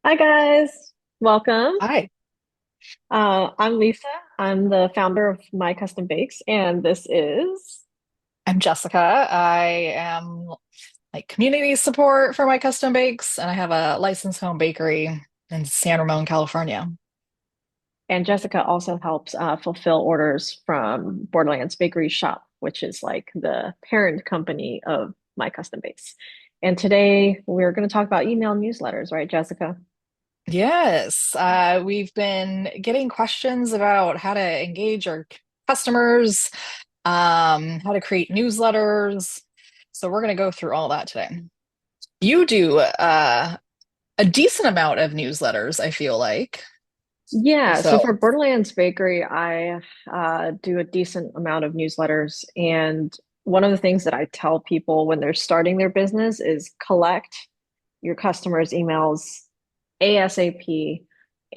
Hi guys, welcome. Hi, I'm Lisa. I'm the founder of My Custom Bakes, and this is I'm Jessica. I am like community support for my custom bakes, and I have a licensed home bakery in San Ramon, California. and Jessica also helps fulfill orders from Borderlands Bakery Shop, which is like the parent company of My Custom Bakes. And today we're going to talk about email newsletters, right, Jessica? Yes, we've been getting questions about how to engage our customers, how to create newsletters. So we're going to go through all that today. You do a decent amount of newsletters, I feel like. Yeah, so for So, Borderlands Bakery, I do a decent amount of newsletters. And one of the things that I tell people when they're starting their business is collect your customers' emails ASAP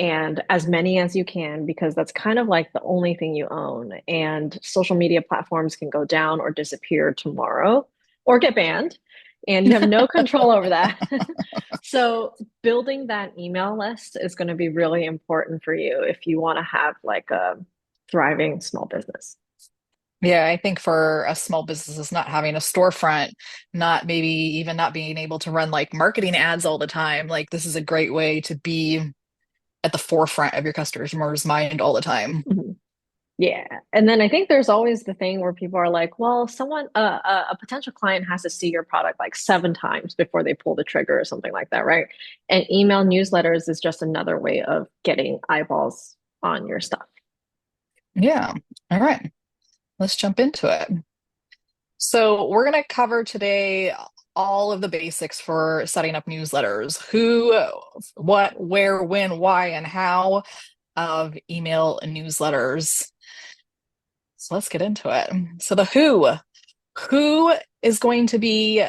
and as many as you can, because that's kind of like the only thing you own. And social media platforms can go down or disappear tomorrow or get banned, and you have no control over that. So, building that email list is going to be really important for you if you want to have like a thriving small business. yeah, I think for a small business, not having a storefront, not maybe even not being able to run like marketing ads all the time, like this is a great way to be at the forefront of your customer's mind all the time. Mhm. Yeah. And then I think there's always the thing where people are like, well, a potential client has to see your product like 7 times before they pull the trigger or something like that, right? And email newsletters is just another way of getting eyeballs on your stuff. Yeah. All right. Let's jump into it. So, we're going to cover today all of the basics for setting up newsletters: who, what, where, when, why, and how of email newsletters. So, let's get into it. So, the who is going to be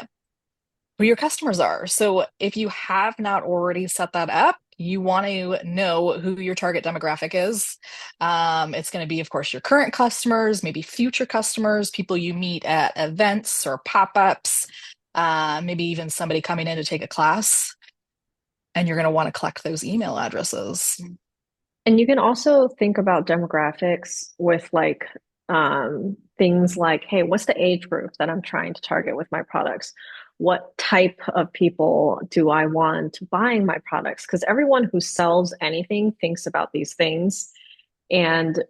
who your customers are. So if you have not already set that up, you want to know who your target demographic is. It's going to be, of course, your current customers, maybe future customers, people you meet at events or pop-ups, maybe even somebody coming in to take a class. And you're going to want to collect those email addresses. And you can also think about demographics with like things like, hey, what's the age group that I'm trying to target with my products? What type of people do I want buying my products? Because everyone who sells anything thinks about these things. And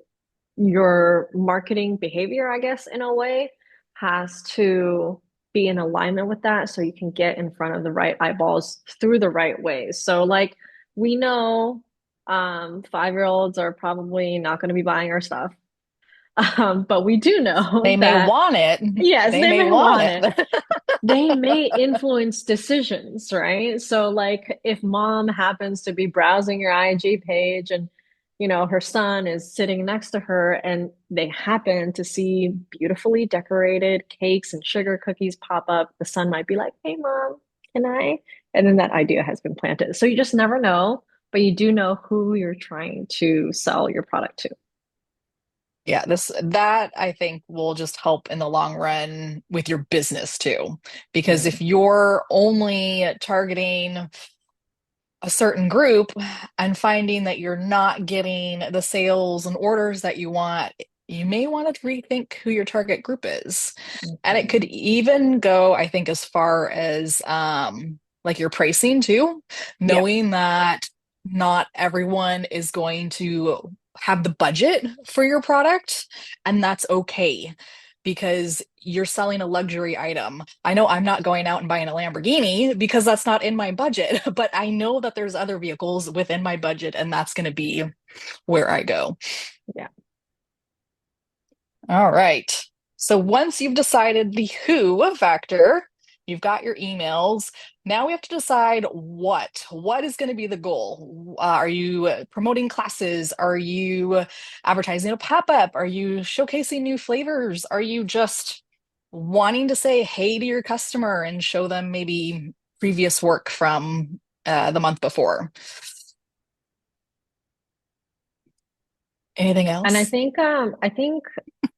your marketing behavior, I guess, in a way, has to be in alignment with that so you can get in front of the right eyeballs through the right ways. So, like, we know 5-year-olds are probably not going to be buying our stuff. But we do know They may that, want it. yes, They they may may want want it. it. They may influence decisions, right? So, like, if mom happens to be browsing your IG page and, her son is sitting next to her and they happen to see beautifully decorated cakes and sugar cookies pop up, the son might be like, hey, mom, can I? And then that idea has been planted. So, you just never know, but you do know who you're trying to sell your product to. Yeah, this that I think will just help in the long run with your business too. Because Mm. if you're only targeting a certain group and finding that you're not getting the sales and orders that you want, you may want to rethink who your target group is. And it could Mhm. even go, I think, as far as like your pricing too, Yeah. knowing that not everyone is going to have the budget for your product, and that's okay because you're selling a luxury item. I know I'm not going out and buying a Lamborghini because that's not in my budget, but I know that there's other vehicles within my budget, and that's going to be where I go. Yeah. All right. So once you've decided the who factor, you've got your emails. Now we have to decide what. What is going to be the goal? Are you promoting classes? Are you advertising a pop-up? Are you showcasing new flavors? Are you just wanting to say hey to your customer and show them maybe previous work from the month before? Anything And else? I think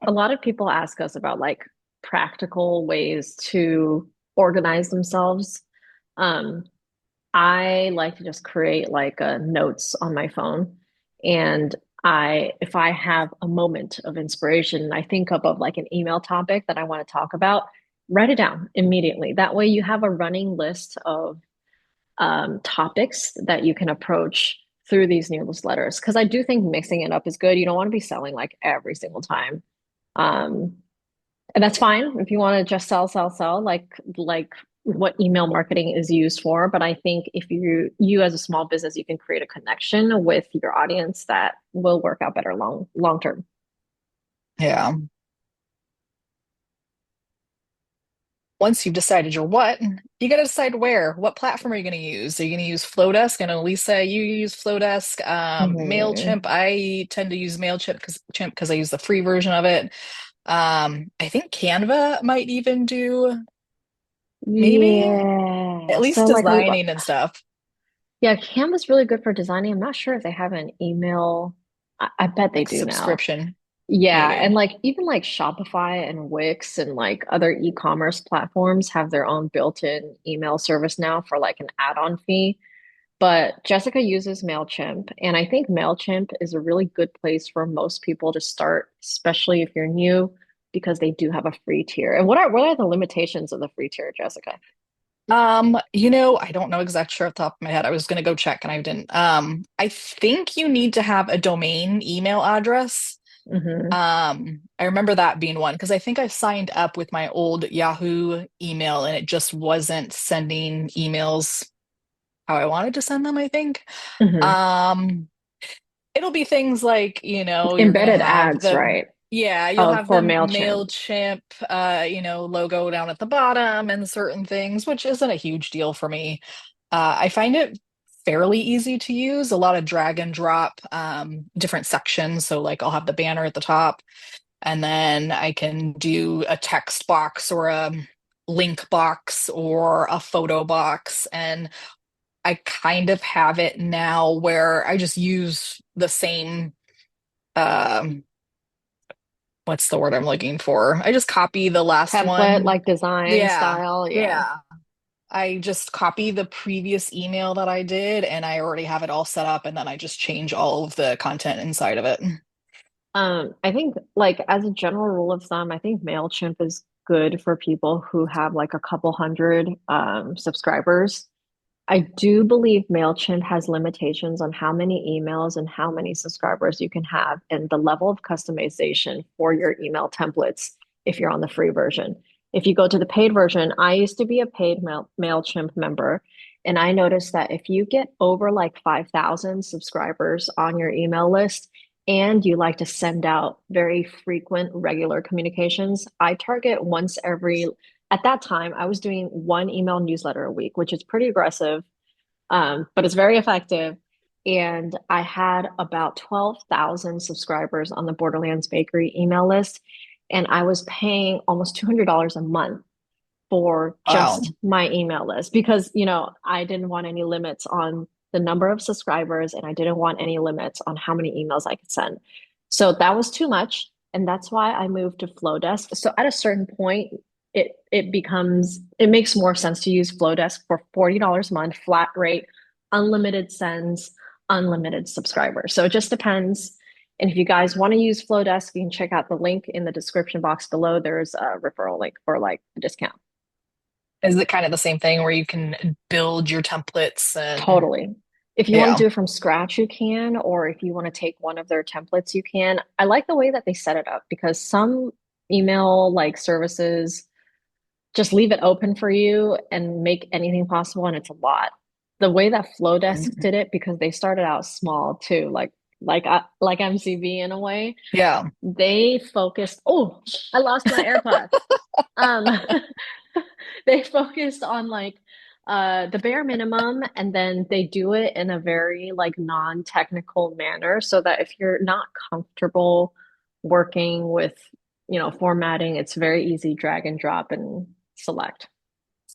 a lot of people ask us about like practical ways to organize themselves. Um, I like to just create like notes on my phone. And if I have a moment of inspiration and I think up of like an email topic that I want to talk about, write it down immediately. That way you have a running list of topics that you can approach through these newsletters. Because I do think mixing it up is good. You don't want to be selling like every single time. Um, and that's fine if you want to just sell, like what email marketing is used for. But I think if you as a small business, you can create a connection with your audience that will work out better long term. Yeah. Once you've decided your what, you got to decide where. What platform are you going to use? Are you going to use Flowdesk? I know Lisa, you use Flowdesk. Hmm. Mailchimp, I tend to use Mailchimp because I use the free version of it. I think Canva might even do maybe at Yeah. least So like designing and stuff, yeah, Canva's really good for designing. I'm not sure if they have an email. I bet they like do now. subscription, Yeah, maybe. and like even like Shopify and Wix and like other e-commerce platforms have their own built-in email service now for like an add-on fee. But Jessica uses MailChimp, and I think MailChimp is a really good place for most people to start, especially if you're new, because they do have a free tier. And what are the limitations of the free tier, Jessica? I don't know exactly sure off the top of my head. I was gonna go check and I didn't. I think you need to have a domain email address. Hmm. I remember that being one because I think I signed up with my old Yahoo email and it just wasn't sending emails how I wanted to send them, I think. Hmm. Um, it'll be things like, you're gonna Embedded have ads, the right? yeah, you'll Oh, have the for MailChimp. MailChimp logo down at the bottom and certain things, which isn't a huge deal for me. I find it fairly easy to use, a lot of drag and drop different sections. So like I'll have the banner at the top and then I can do a text box or a link box or a photo box. And I kind of have it now where I just use the same, um, what's the word I'm looking for? I just copy the last Template, one. like design Yeah, style. Yeah. yeah. I just copy the previous email that I did and I already have it all set up and then I just change all of the content inside of it. I think like as a general rule of thumb, I think MailChimp is good for people who have like a couple hundred subscribers. I do believe MailChimp has limitations on how many emails and how many subscribers you can have and the level of customization for your email templates if you're on the free version. If you go to the paid version, I used to be a paid MailChimp member, and I noticed that if you get over like 5,000 subscribers on your email list and you like to send out very frequent, regular communications, I target once every at that time, I was doing one email newsletter a week, which is pretty aggressive, but it's very effective. And I had about 12,000 subscribers on the Borderlands Bakery email list. And I was paying almost $200 a month for Wow. just my email list because, I didn't want any limits on the number of subscribers and I didn't want any limits on how many emails I could send. So that was too much. And that's why I moved to Flowdesk. So at a certain point, it makes more sense to use Flowdesk for $40 a month, flat rate, unlimited sends, unlimited subscribers. So it just depends. And if you guys want to use Flowdesk, you can check out the link in the description box below. There's a referral link for like a discount. Is it kind of the same thing where you can build your templates and Totally. If you want to yeah. do it from scratch, you can, or if you want to take one of their templates, you can. I like the way that they set it up because some email like services just leave it open for you and make anything possible, and it's a lot. The way that Flowdesk Mm. did it, because they started out small too, like MCV in a way, Yeah. they focused. Oh, I lost my AirPods. Um, they focused on like the bare minimum, and then they do it in a very like non-technical manner so that if you're not comfortable working with, formatting, it's very easy drag and drop and select.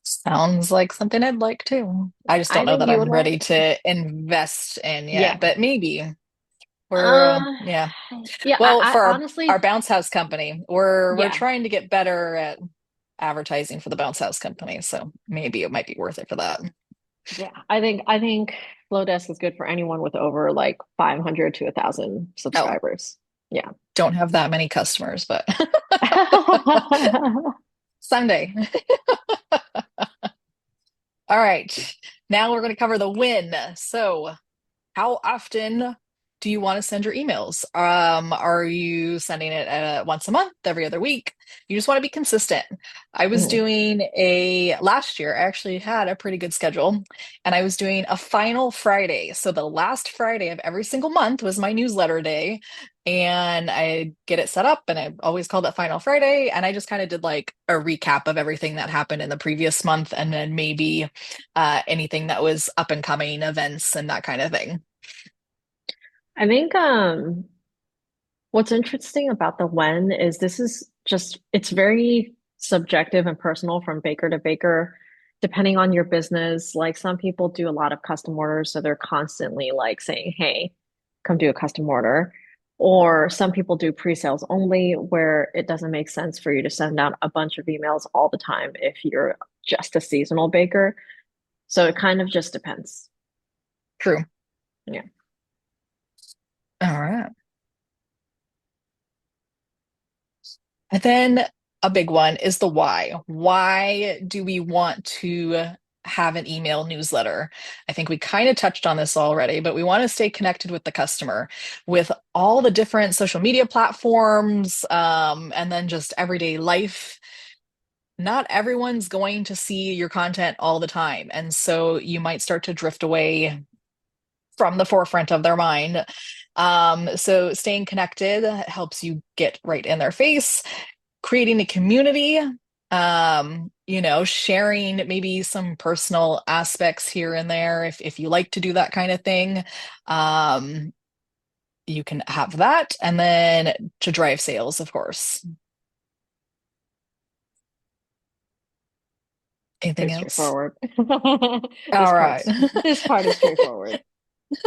Sounds like something I'd like to. I just I don't know think that you would I'm like. ready to invest in Yeah. yet, but maybe we're Uh, yeah. yeah, Well, I for our honestly, bounce house company, we're yeah. trying to get better at advertising for the bounce house company, so maybe it might be worth it for that. Yeah, I think Flowdesk is good for anyone with over like 500 to 1,000 Oh, subscribers. Yeah. don't have that many customers, but someday. All right. Now we're going to cover the win. So, how often do you want to send your emails? Are you sending it once a month, every other week? You just want to be consistent. I was Mhm. doing a last year, I actually had a pretty good schedule, and I was doing a final Friday. So the last Friday of every single month was my newsletter day. And I get it set up, and I always called it Final Friday. And I just kind of did like a recap of everything that happened in the previous month, and then maybe anything that was up and coming events and that kind of thing. I think what's interesting about the when is this is just it's very subjective and personal from baker to baker, depending on your business. Like some people do a lot of custom orders, so they're constantly like saying, "Hey, come do a custom order." Or some people do pre-sales only, where it doesn't make sense for you to send out a bunch of emails all the time if you're just a seasonal baker. So it kind of just depends. True. Yeah. All right. And then a big one is the why. Why do we want to have an email newsletter? I think we kind of touched on this already, but we want to stay connected with the customer with all the different social media platforms, and then just everyday life. Not everyone's going to see your content all the time. And so you might start to drift away from the forefront of their mind. So staying connected helps you get right in their face, creating a community, sharing maybe some personal aspects here and there if you like to do that kind of thing. Um, you can have that. And then to drive sales, of course. Anything Pretty else? straightforward. This All right. part's this part is straightforward.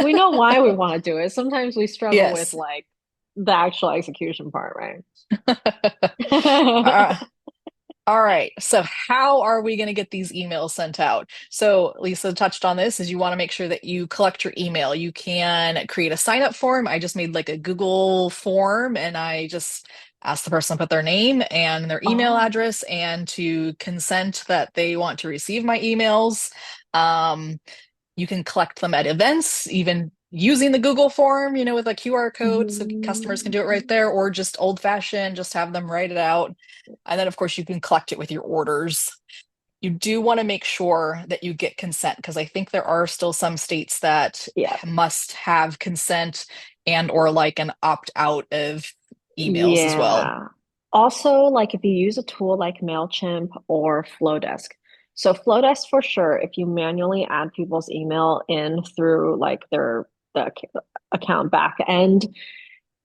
We know why we want to do it. Sometimes we struggle with Yes. like the actual execution part, right? Uh, All right. So how are we going to get these emails sent out? So Lisa touched on this is you want to make sure that you collect your email. You can create a sign up form. I just made like a Google form and I just asked the person to put their name and their email Oh. address and to consent that they want to receive my emails. Um, you can collect them at events, even using the Google form, with a QR code so customers can do it right Mm, there, or just old fashioned, just have them write it out. And then, of course, you can collect it with your orders. You do want to make sure that you get consent because I think there are still some states that yeah. must have consent and or like an opt out of emails as well. Yeah. Also, like if you use a tool like MailChimp or Flowdesk. So Flowdesk for sure, if you manually add people's email in through like account back end,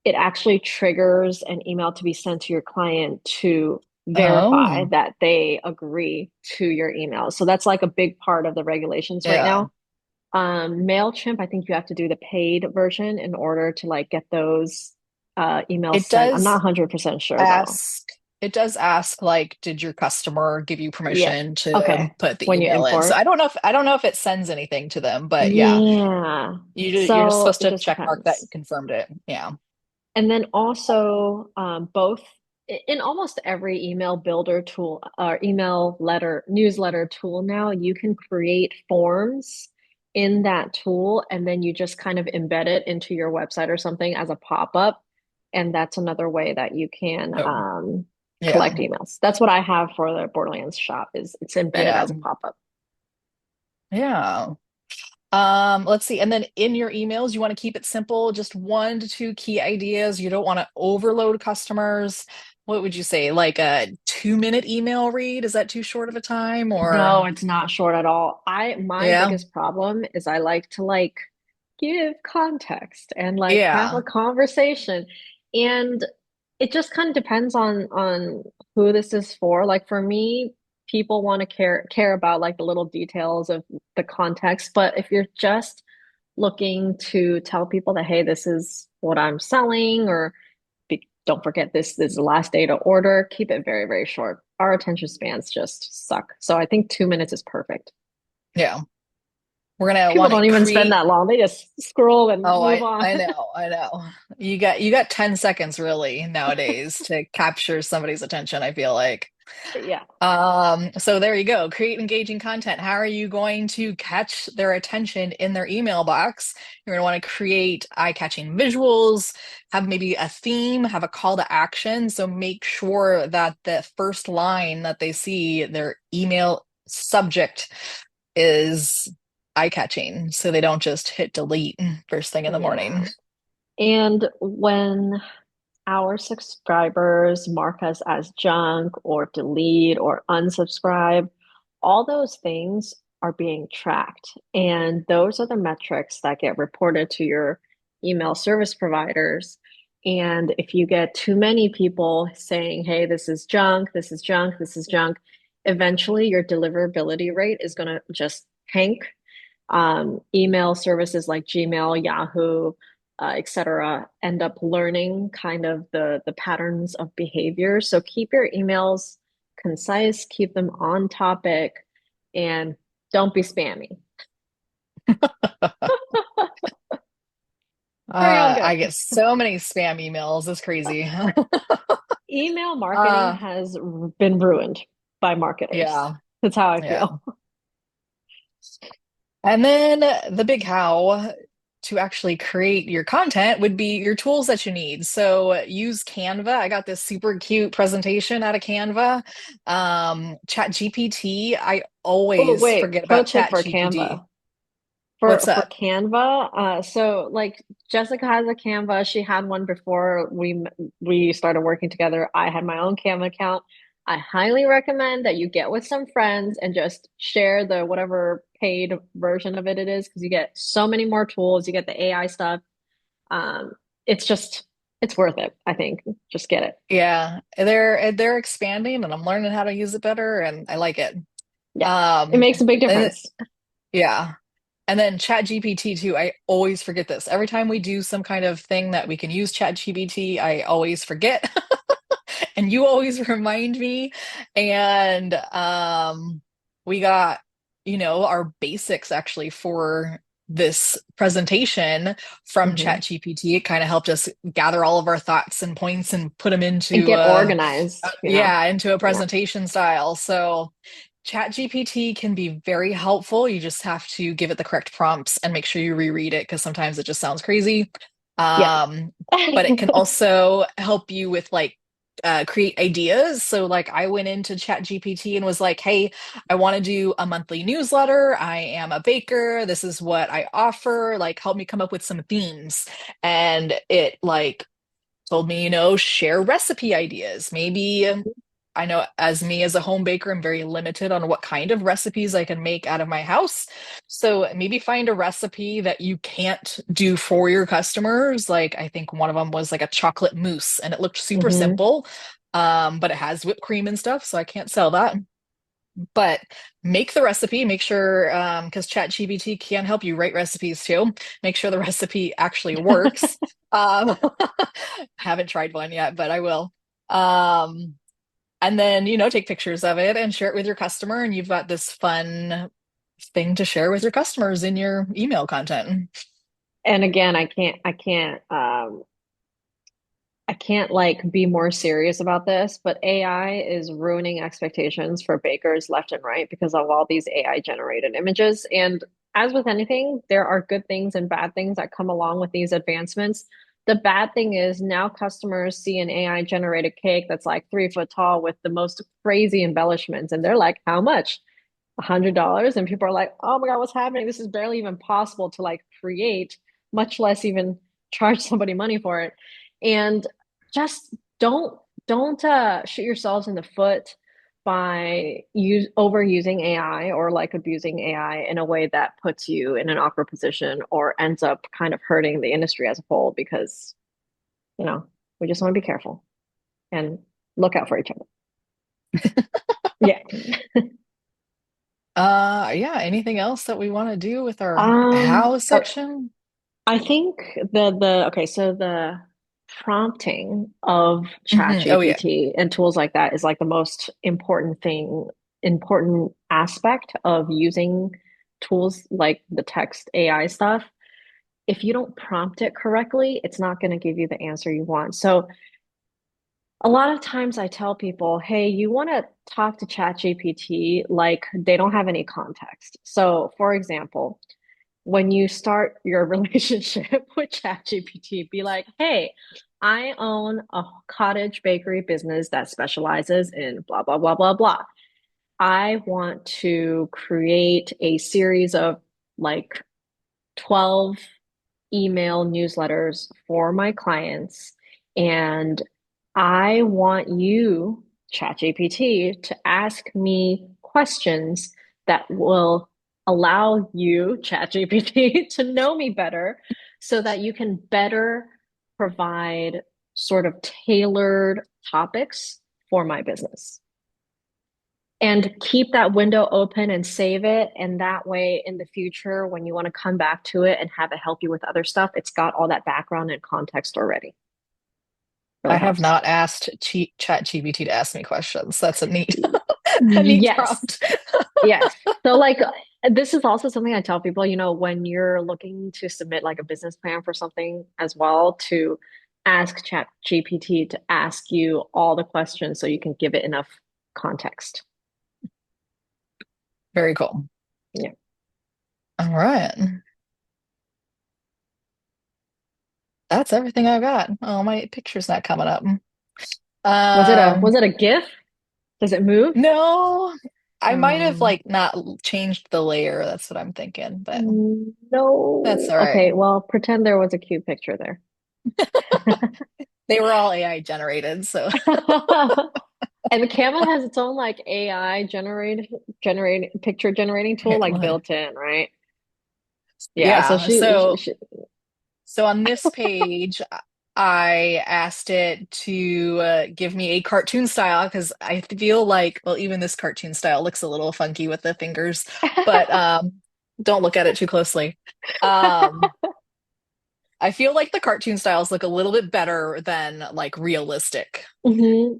it actually triggers an email to be sent to your client to verify Oh, that they agree to your email. So that's like a big part of the regulations right yeah. now. MailChimp, I think you have to do the paid version in order to like get those emails It sent. I'm not does 100% sure though. ask it does ask like did your customer give you Yeah. permission to Okay. put the When you email in, so import. I don't know if it sends anything to them, but yeah, Yeah. you're just So supposed it to just check mark that you depends. confirmed it. Yeah. And then also, both in almost every email builder tool or email letter newsletter tool now, you can create forms in that tool, and then you just kind of embed it into your website or something as a pop-up. And that's another way that you can Oh, collect yeah. emails. That's what I have for the Borderlands shop is it's embedded Yeah. as a pop-up. Yeah. Let's see. And then in your emails, you want to keep it simple, just 1 to 2 key ideas. You don't want to overload customers. What would you say? Like a 2-minute email read? Is that too short of a time No, or it's not short at all. My yeah? biggest problem is I like to like give context and like have a Yeah. conversation. And it just kind of depends on who this is for. Like for me, people want to care about like the little details of the context. But if you're just looking to tell people that, hey, this is what I'm selling, or don't forget this is the last day to order. Keep it very, very short. Our attention spans just suck. So I think 2 minutes is perfect. Yeah. We're gonna People want to don't even spend create. that long. They just scroll and Oh, move I on. know, I know. You got 10 seconds really nowadays to capture somebody's attention, I feel like. Yeah. So there you go. Create engaging content. How are you going to catch their attention in their email box? You're going to want to create eye-catching visuals, have maybe a theme, have a call to action. So make sure that the first line that they see, their email subject is eye-catching, so they don't just hit delete first thing in the Yeah. morning. And when our subscribers mark us as junk or delete or unsubscribe, all those things are being tracked. And those are the metrics that get reported to your email service providers. And if you get too many people saying, hey, this is junk, this is junk, this is junk, eventually your deliverability rate is going to just tank. Email services like Gmail, Yahoo, etc., end up learning kind of the patterns of behavior. So keep your emails concise, keep them on topic, and don't be spammy. Very all I good. get so many spam emails. It's crazy. Email marketing Uh, has been ruined by marketers. yeah, That's how I yeah. feel. And then the big how to actually create your content would be your tools that you need. So use Canva. I got this super cute presentation out of Canva. Chat GPT. I Oh, always wait, forget pro about tip Chat for GPT. Canva. What's For that? Canva, so like Jessica has a Canva. She had one before we started working together. I had my own Canva account. I highly recommend that you get with some friends and just share the whatever paid version of it is because you get so many more tools. You get the AI stuff. Um, it's just it's worth it, I think. Just get it. Yeah, they're expanding and I'm learning how to use it better and I like it. Yeah, it Um, makes a big and difference. yeah. And then Chat GPT too, I always forget this. Every time we do some kind of thing that we can use Chat GPT, I always forget. And you always remind me. And we got, our basics actually for this presentation from Mhm. Chat GPT. It kind of helped us gather all of our thoughts and points and put them And into get organized. yeah, into a Yeah. presentation style. So ChatGPT can be very helpful. You just have to give it the correct prompts and make sure you reread it because sometimes it just sounds crazy. Yep. Um, but it can also help you with create ideas. So like I went into ChatGPT and was like, "Hey, I want to do a monthly newsletter. I am a baker. This is what I offer. Like help me come up with some themes." And it told me, share recipe ideas. Maybe I know as me as a home baker, I'm very limited on what kind of recipes I can make out of my house. So maybe find a recipe that you can't do for your customers. Like I think one of them was like a chocolate mousse and it looked super Hmm. simple. But it has whipped cream and stuff, so I can't sell that. But make the recipe, make sure, because ChatGPT can help you write recipes too. Make sure the recipe actually works. Um, haven't tried one yet, but I will. Um, and then, take pictures of it and share it with your customer, and you've got this fun thing to share with your customers in your email content. And again, I can't like be more serious about this, but AI is ruining expectations for bakers left and right because of all these AI generated images. And as with anything, there are good things and bad things that come along with these advancements. The bad thing is now customers see an AI generated cake that's like 3 foot tall with the most crazy embellishments, and they're like, how much? $100, and people are like, oh my God, what's happening? This is barely even possible to like create, much less even charge somebody money for it. And just don't shoot yourselves in the foot by overusing AI or like abusing AI in a way that puts you in an awkward position or ends up kind of hurting the industry as a whole because, you know, we just want to be careful and look out for each other. Yeah. Yeah, anything else that we want to do with our Um, how oh, section? I think the okay, so the prompting of Oh yeah. ChatGPT and tools like that is like the most important aspect of using tools like the text AI stuff, if you don't prompt it correctly, it's not going to give you the answer you want. So a lot of times I tell people, hey, you want to talk to ChatGPT like they don't have any context. So, for example, when you start your relationship with ChatGPT, be like, hey, I own a cottage bakery business that specializes in blah, blah, blah, blah, blah. I want to create a series of like 12 email newsletters for my clients. And I want you, ChatGPT, to ask me questions that will allow you, ChatGPT, to know me better so that you can better provide sort of tailored topics for my business and keep that window open and save it. And that way, in the future, when you want to come back to it and have it help you with other stuff, it's got all that background and context already. I Really have helps. not asked ChatGPT to ask me questions. That's a neat, a neat Yes. prompt. Yes. So, like, this is also something I tell people, when you're looking to submit like a business plan for something as well, to ask ChatGPT to ask you all the questions so you can give it enough context. Very cool. Yeah. All right. That's everything I got. Oh, my picture's not coming up. Was Um, it a GIF? Does it move? no, I might have Um, like not changed the layer. That's what I'm thinking, but that's No. all right. Okay, well, pretend there was a cute picture there. They were all AI generated, so And the Canva has its own like AI generate picture generating tool like apparently. built in, right? Yeah, so Yeah. she So on this page, I asked it to give me a cartoon style because I feel like, well, even this cartoon style looks a little funky with the fingers, but don't look at it too closely. Um, I feel like the cartoon styles look a little bit better than like realistic. hmm.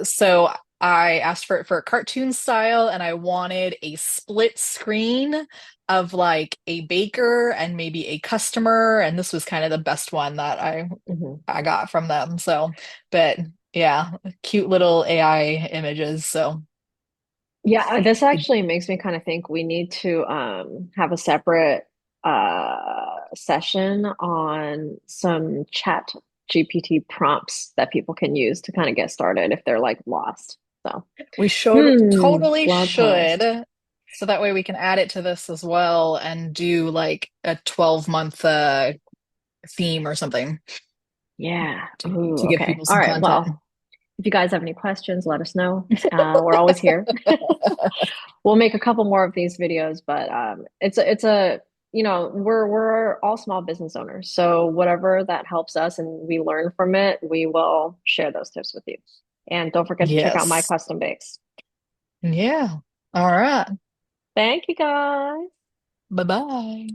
So I asked for it for a cartoon style, and I wanted a split screen of like a baker and maybe a customer, and this was kind of the best one that Hmm. I got from them. So, but yeah, cute little AI images. So Yeah, this it, actually makes me kind of think we need to have a separate session on some chat GPT prompts that people can use to kind of get started if they're like lost. So, we showed totally blog post. should. So that way we can add it to this as well and do like a 12-month theme or something Yeah. to, Ooh, to give okay. people All some right. content. Well, if you guys have any questions, let us know. We're always here. We'll make a couple more of these videos, but it's a we're all small business owners. So whatever that helps us and we learn from it, we will share those tips with you. And don't forget to check out my Yes. custom bakes. Yeah. All right. Thank you guys. Bye-bye.